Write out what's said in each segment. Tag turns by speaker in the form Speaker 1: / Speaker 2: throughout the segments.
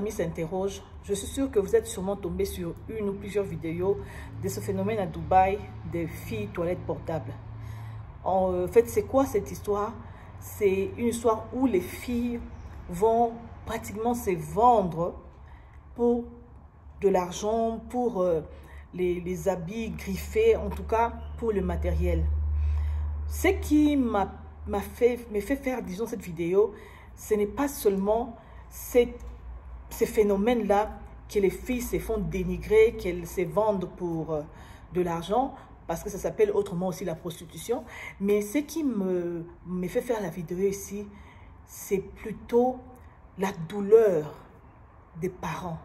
Speaker 1: famille s'interroge, je suis sûre que vous êtes sûrement tombé sur une ou plusieurs vidéos de ce phénomène à Dubaï des filles toilettes portables. En fait, c'est quoi cette histoire? C'est une histoire où les filles vont pratiquement se vendre pour de l'argent, pour les habits griffés, en tout cas pour le matériel. Ce qui me fait faire, disons, cette vidéo, ce n'est pas seulement ces phénomènes-là que les filles se font dénigrer, qu'elles se vendent pour de l'argent, parce que ça s'appelle autrement aussi la prostitution. Mais ce qui me fait faire la vidéo ici, c'est plutôt la douleur des parents.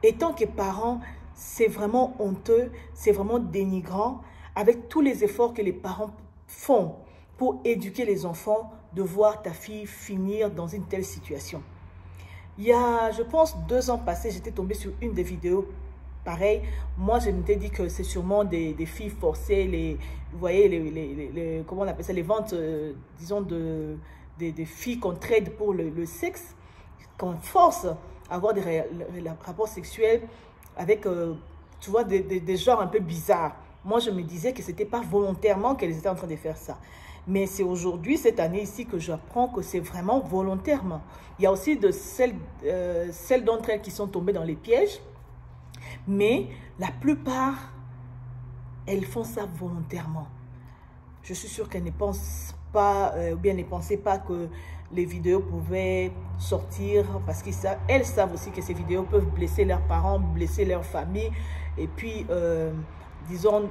Speaker 1: Étant que parents, c'est vraiment honteux, c'est vraiment dénigrant, avec tous les efforts que les parents font pour éduquer les enfants, de voir ta fille finir dans une telle situation. Il y a, je pense, 2 ans passés, j'étais tombée sur une des vidéos pareilles. Moi, je m'étais dit que c'est sûrement des filles forcées, vous voyez, comment on appelle ça, les ventes, disons, des filles qu'on traite pour le sexe, qu'on force à avoir des rapports sexuels avec, tu vois, des genres un peu bizarres. Moi, je me disais que ce n'était pas volontairement qu'elles étaient en train de faire ça. Mais c'est aujourd'hui, cette année ici, que j'apprends que c'est vraiment volontairement. Il y a aussi celles d'entre elles qui sont tombées dans les pièges. Mais la plupart, elles font ça volontairement. Je suis sûre qu'elles ne pensent pas, ou bien ne pensaient pas que les vidéos pouvaient sortir. Parce qu'elles savent aussi que ces vidéos peuvent blesser leurs parents, blesser leur famille. Et puis, disons,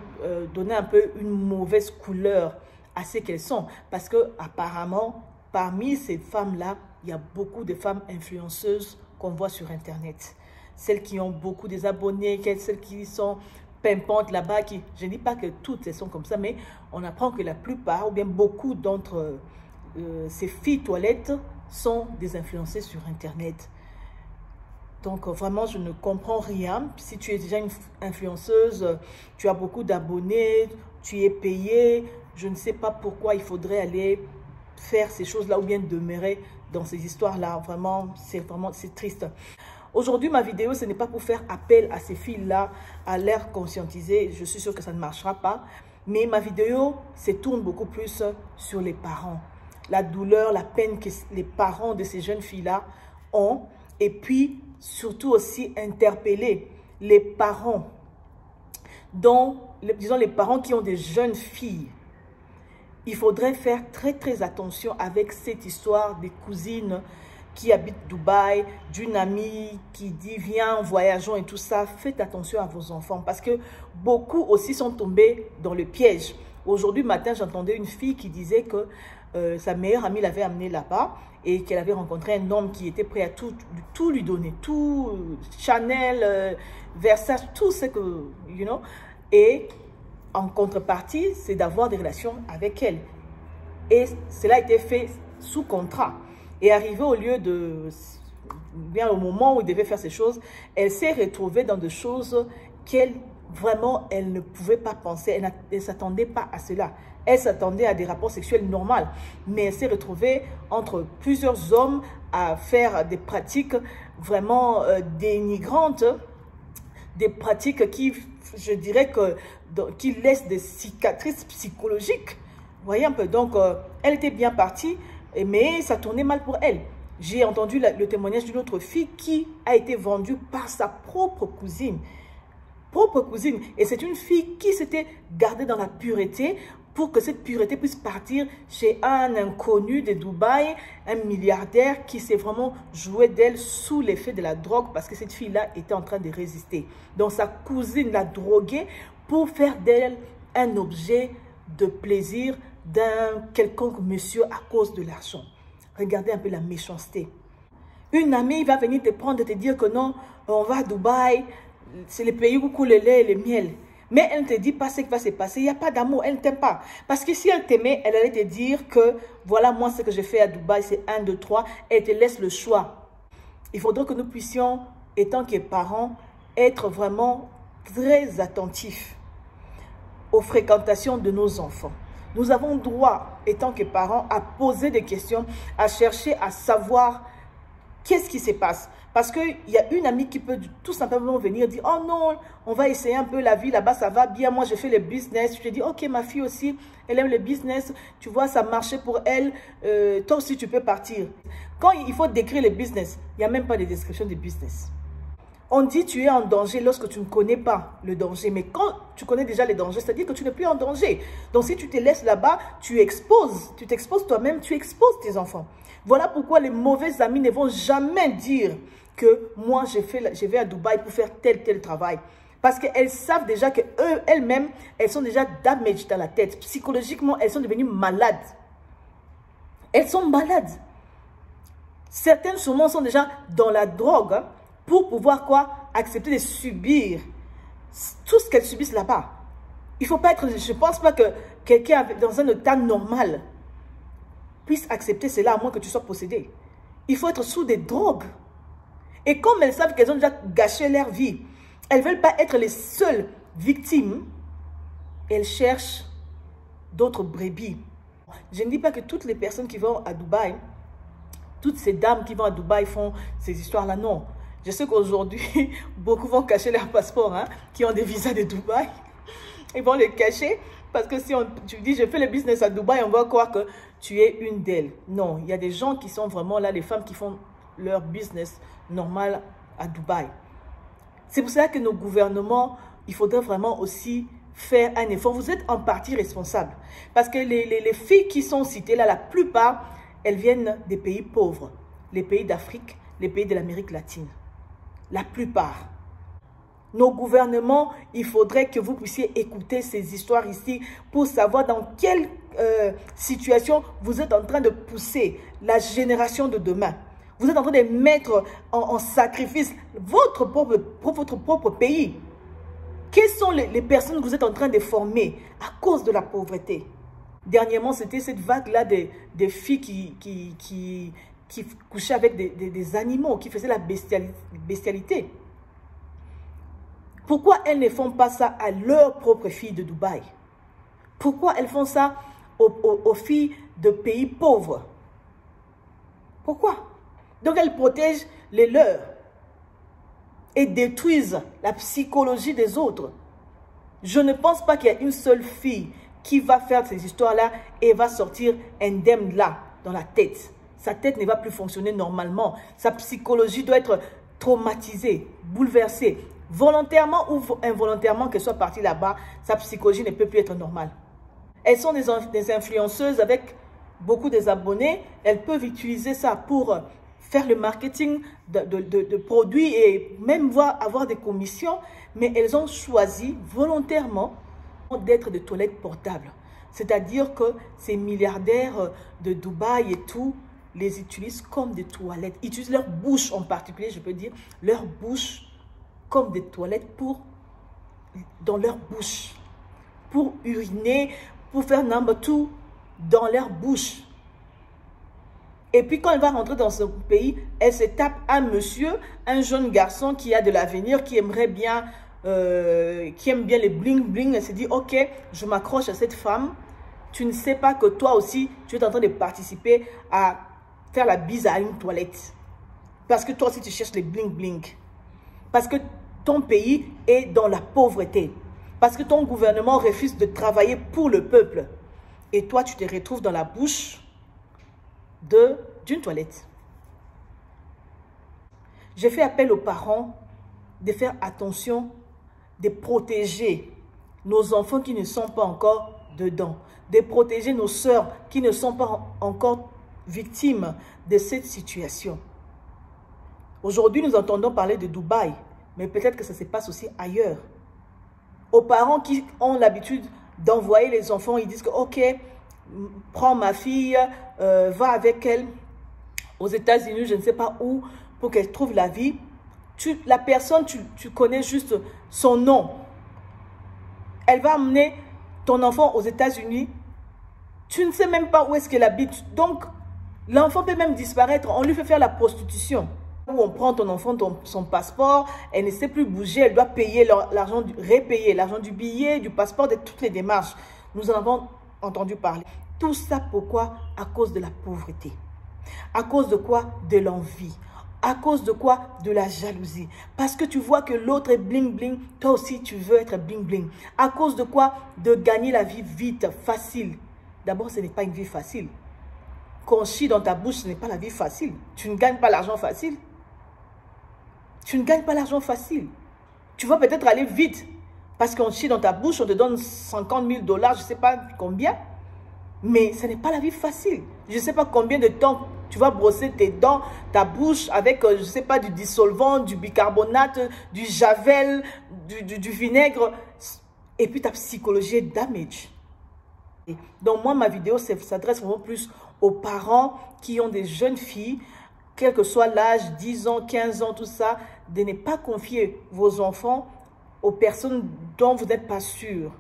Speaker 1: donner un peu une mauvaise couleur à ce qu'elles sont. Parce que apparemment, parmi ces femmes-là, il y a beaucoup de femmes influenceuses qu'on voit sur Internet. Celles qui ont beaucoup des abonnés, celles qui sont pimpantes là-bas. Je ne dis pas que toutes elles sont comme ça, mais on apprend que la plupart, ou bien beaucoup d'entre ces filles toilettes sont des influenceuses sur Internet. Donc, vraiment, je ne comprends rien. Si tu es déjà une influenceuse, tu as beaucoup d'abonnés, tu es payé, je ne sais pas pourquoi il faudrait aller faire ces choses-là ou bien demeurer dans ces histoires-là. Vraiment, c'est triste. Aujourd'hui, ma vidéo, ce n'est pas pour faire appel à ces filles-là, à leur conscientiser. Je suis sûre que ça ne marchera pas. Mais ma vidéo se tourne beaucoup plus sur les parents. La douleur, la peine que les parents de ces jeunes filles-là ont. Et puis, surtout aussi interpeller les parents, disons les parents qui ont des jeunes filles. Il faudrait faire très très attention avec cette histoire des cousines qui habitent Dubaï, d'une amie qui dit viens voyageons et tout ça. Faites attention à vos enfants parce que beaucoup aussi sont tombés dans le piège. Aujourd'hui matin, j'entendais une fille qui disait que sa meilleure amie l'avait amenée là-bas et qu'elle avait rencontré un homme qui était prêt à tout lui donner, tout, Chanel, Versace, tout ce que, you know, et en contrepartie, c'est d'avoir des relations avec elle. Et cela a été fait sous contrat. Et arrivé au lieu bien au moment où il devait faire ces choses, elle s'est retrouvée dans des choses qu'elle, vraiment, elle ne pouvait pas penser. Elle ne s'attendait pas à cela. Elle s'attendait à des rapports sexuels normaux. Mais elle s'est retrouvée entre plusieurs hommes à faire des pratiques vraiment dénigrantes. Des pratiques qui, je dirais, qui laissent des cicatrices psychologiques. Vous voyez un peu. Donc, elle était bien partie, mais ça tournait mal pour elle. J'ai entendu le témoignage d'une autre fille qui a été vendue par sa propre cousine. Et c'est une fille qui s'était gardée dans la pureté pour que cette pureté puisse partir chez un inconnu de Dubaï, un milliardaire qui s'est vraiment joué d'elle sous l'effet de la drogue parce que cette fille-là était en train de résister. Donc sa cousine l'a droguée pour faire d'elle un objet de plaisir d'un quelconque monsieur à cause de l'argent. Regardez un peu la méchanceté. Une amie va venir te prendre et te dire que non, on va à Dubaï, c'est le pays où coule le lait et le miel. Mais elle ne te dit pas ce qui va se passer. Il n'y a pas d'amour. Elle ne t'aime pas. Parce que si elle t'aimait, elle allait te dire que voilà, moi, ce que j'ai fait à Dubaï, c'est 1, 2, 3. Elle te laisse le choix. Il faudrait que nous puissions, étant que parents, être vraiment très attentifs aux fréquentations de nos enfants. Nous avons droit, étant que parents, à poser des questions, à chercher à savoir qu'est-ce qui se passe. Parce qu'il y a une amie qui peut tout simplement venir dire, oh non, on va essayer un peu la vie là-bas, ça va bien, moi je fais le business. Je te dis, ok, ma fille aussi, elle aime le business, tu vois, ça marchait pour elle, toi aussi tu peux partir. Quand il faut décrire le business, il n'y a même pas de description de business. On dit tu es en danger lorsque tu ne connais pas le danger. Mais quand tu connais déjà les dangers, c'est-à-dire que tu n'es plus en danger. Donc si tu te laisses là-bas, tu t'exposes toi-même, tu exposes tes enfants. Voilà pourquoi les mauvais amis ne vont jamais dire que moi je vais à Dubaï pour faire tel travail. Parce qu'elles savent déjà qu'elles-mêmes, elles sont déjà damagées dans la tête. Psychologiquement, elles sont devenues malades. Elles sont malades. Certaines sûrement sont déjà dans la drogue, hein, pour pouvoir quoi? Accepter de subir tout ce qu'elles subissent là-bas. Il ne faut pas être, je ne pense pas que quelqu'un dans un état normal puisse accepter cela à moins que tu sois possédé. Il faut être sous des drogues. Et comme elles savent qu'elles ont déjà gâché leur vie, elles ne veulent pas être les seules victimes. Elles cherchent d'autres brebis. Je ne dis pas que toutes les personnes qui vont à Dubaï, toutes ces dames qui vont à Dubaï font ces histoires-là, non. Je sais qu'aujourd'hui, beaucoup vont cacher leur passeport, hein, qui ont des visas de Dubaï. Ils vont les cacher parce que si tu dis je fais le business à Dubaï, on va croire que tu es une d'elles. Non, il y a des gens qui sont vraiment là, les femmes qui font leur business normal à Dubaï. C'est pour ça que nos gouvernements, il faudrait vraiment aussi faire un effort. Vous êtes en partie responsable. Parce que les filles qui sont citées là, la plupart, elles viennent des pays pauvres. Les pays d'Afrique, les pays de l'Amérique latine. La plupart. Nos gouvernements, il faudrait que vous puissiez écouter ces histoires ici pour savoir dans quelle situation vous êtes en train de pousser la génération de demain. Vous êtes en train de mettre en sacrifice votre propre pays. Quelles sont les personnes que vous êtes en train de former à cause de la pauvreté? Dernièrement, c'était cette vague-là des filles qui couchaient avec des animaux, qui faisaient la bestialité. Pourquoi elles ne font pas ça à leurs propres filles de Dubaï? Pourquoi elles font ça aux filles de pays pauvres? Pourquoi? Donc elles protègent les leurs et détruisent la psychologie des autres. Je ne pense pas qu'il y a une seule fille qui va faire ces histoires-là et va sortir indemne là, dans la tête. Sa tête ne va plus fonctionner normalement. Sa psychologie doit être traumatisée, bouleversée. Volontairement ou involontairement qu'elle soit partie là-bas, sa psychologie ne peut plus être normale. Elles sont des influenceuses avec beaucoup d'abonnés. Elles peuvent utiliser ça pour faire le marketing de produits et même avoir des commissions. Mais elles ont choisi volontairement d'être des toilettes portables. C'est-à-dire que ces milliardaires de Dubaï et tout les utilisent comme des toilettes. Ils utilisent leur bouche en particulier, je peux dire, leur bouche comme des toilettes dans leur bouche. Pour uriner, pour faire number two dans leur bouche. Et puis quand elle va rentrer dans ce pays, elle se tape un monsieur, un jeune garçon qui a de l'avenir, qui aimerait bien, qui aime bien les bling bling. Elle se dit, ok, je m'accroche à cette femme. Tu ne sais pas que toi aussi, tu es en train de participer à faire la bise à une toilette. Parce que toi aussi, tu cherches les bling bling. Parce que ton pays est dans la pauvreté. Parce que ton gouvernement refuse de travailler pour le peuple. Et toi, tu te retrouves dans la bouche d'une toilette. J'ai fait appel aux parents de faire attention, de protéger nos enfants qui ne sont pas encore dedans, de protéger nos sœurs qui ne sont pas encore victimes de cette situation. Aujourd'hui, nous entendons parler de Dubaï, mais peut-être que ça se passe aussi ailleurs. Aux parents qui ont l'habitude d'envoyer les enfants, ils disent que ok, prends ma fille, va avec elle aux États-Unis, je ne sais pas où, pour qu'elle trouve la vie. La personne, tu connais juste son nom. Elle va amener ton enfant aux États-Unis. Tu ne sais même pas où est-ce qu'elle habite. Donc, l'enfant peut même disparaître. On lui fait faire la prostitution. Où on prend ton enfant, son passeport, elle ne sait plus bouger, elle doit payer l'argent, repayer l'argent du billet, du passeport, de toutes les démarches. Nous en avons entendu parler. Tout ça pourquoi? À cause de la pauvreté. À cause de quoi? De l'envie. À cause de quoi? De la jalousie. Parce que tu vois que l'autre est bling bling, toi aussi tu veux être bling bling. À cause de quoi? De gagner la vie vite, facile. D'abord, ce n'est pas une vie facile. Qu'on chie dans ta bouche, ce n'est pas la vie facile. Tu ne gagnes pas l'argent facile. Tu ne gagnes pas l'argent facile. Tu vas peut-être aller vite. Parce qu'on chie dans ta bouche, on te donne 50 000 $, je ne sais pas combien. Mais ce n'est pas la vie facile. Je ne sais pas combien de temps tu vas brosser tes dents, ta bouche avec, je ne sais pas, du dissolvant, du bicarbonate, du javel, du vinaigre. Et puis ta psychologie est damage. Donc moi, ma vidéo s'adresse vraiment plus aux parents qui ont des jeunes filles, quel que soit l'âge, 10 ans, 15 ans, tout ça, de ne pas confier vos enfants aux personnes dont vous n'êtes pas sûr.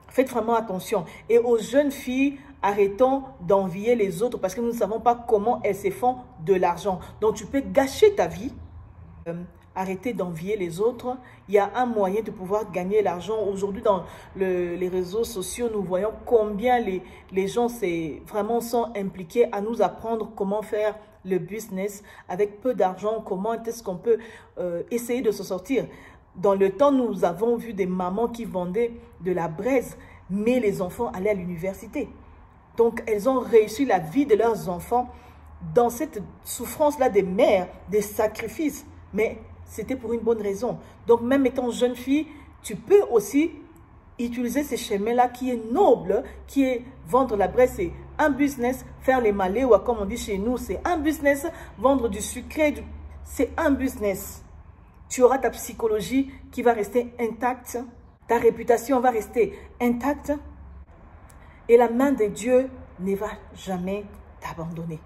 Speaker 1: Faites vraiment attention. Et aux jeunes filles, arrêtons d'envier les autres parce que nous ne savons pas comment elles se font de l'argent. Donc, tu peux gâcher ta vie. Arrêtez d'envier les autres. Il y a un moyen de pouvoir gagner l'argent. Aujourd'hui, dans les réseaux sociaux, nous voyons combien les gens vraiment sont impliqués à nous apprendre comment faire le business avec peu d'argent. Comment est-ce qu'on peut essayer de se sortir. Dans le temps, nous avons vu des mamans qui vendaient de la braise, mais les enfants allaient à l'université. Donc, elles ont réussi la vie de leurs enfants dans cette souffrance-là des mères, des sacrifices. Mais c'était pour une bonne raison. Donc, même étant jeune fille, tu peux aussi utiliser ces chemins-là qui est noble, qui est vendre la braise, c'est un business. Faire les malais, ou comme on dit chez nous, c'est un business. Vendre du sucré, c'est un business. Tu auras ta psychologie qui va rester intacte. Ta réputation va rester intacte. Et la main de Dieu ne va jamais t'abandonner.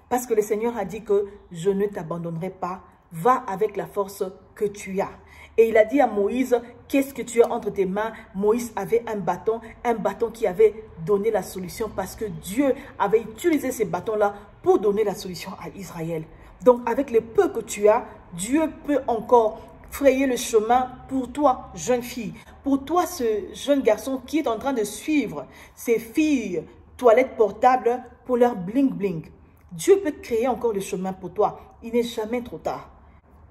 Speaker 1: Parce que le Seigneur a dit que je ne t'abandonnerai pas. Va avec la force que tu as. Et il a dit à Moïse, qu'est-ce que tu as entre tes mains? Moïse avait un bâton qui avait donné la solution parce que Dieu avait utilisé ces bâtons-là pour donner la solution à Israël. Donc, avec le peu que tu as, Dieu peut encore frayer le chemin pour toi, jeune fille. Pour toi, ce jeune garçon qui est en train de suivre ces filles toilettes portables pour leur bling-bling. Dieu peut créer encore le chemin pour toi. Il n'est jamais trop tard.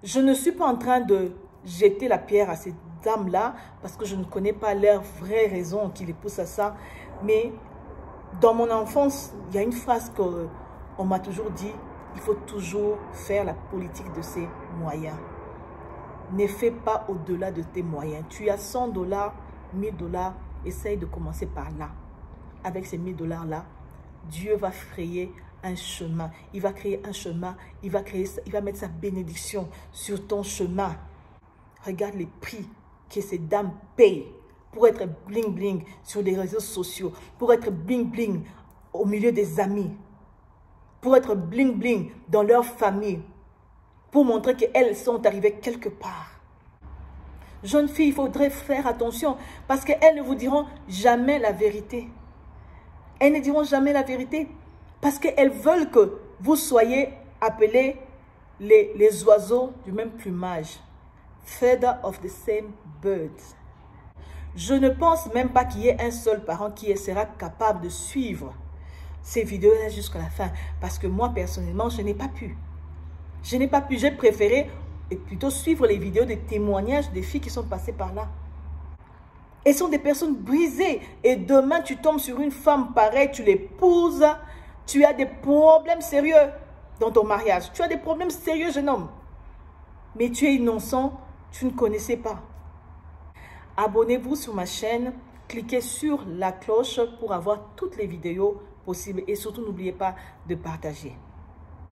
Speaker 1: Je ne suis pas en train de jeter la pierre à ces dames-là parce que je ne connais pas leurs vraies raisons qui les poussent à ça. Mais dans mon enfance, il y a une phrase qu'on m'a toujours dit. Il faut toujours faire la politique de ses moyens. Ne fais pas au-delà de tes moyens. Tu as 100 $, 1000 $, essaye de commencer par là. Avec ces 1000 $ là, Dieu va frayer un chemin. Il va créer un chemin. Il va mettre sa bénédiction sur ton chemin. Regarde les prix que ces dames payent pour être bling bling sur les réseaux sociaux, pour être bling bling au milieu des amis, pour être bling bling dans leur famille, pour montrer qu'elles sont arrivées quelque part. Jeunes filles, il faudrait faire attention parce qu'elles ne vous diront jamais la vérité. Elles ne diront jamais la vérité parce qu'elles veulent que vous soyez appelés les oiseaux du même plumage. Feather of the same birds. Je ne pense même pas qu'il y ait un seul parent qui sera capable de suivre ces vidéos-là jusqu'à la fin. Parce que moi, personnellement, je n'ai pas pu. Je n'ai pas pu. J'ai préféré plutôt suivre les vidéos de témoignages des filles qui sont passées par là. Elles sont des personnes brisées. Et demain, tu tombes sur une femme pareille, tu l'épouses, tu as des problèmes sérieux dans ton mariage. Tu as des problèmes sérieux, jeune homme. Mais tu es innocent, tu ne connaissais pas. Abonnez-vous sur ma chaîne, cliquez sur la cloche pour avoir toutes les vidéos possibles. Et surtout, n'oubliez pas de partager.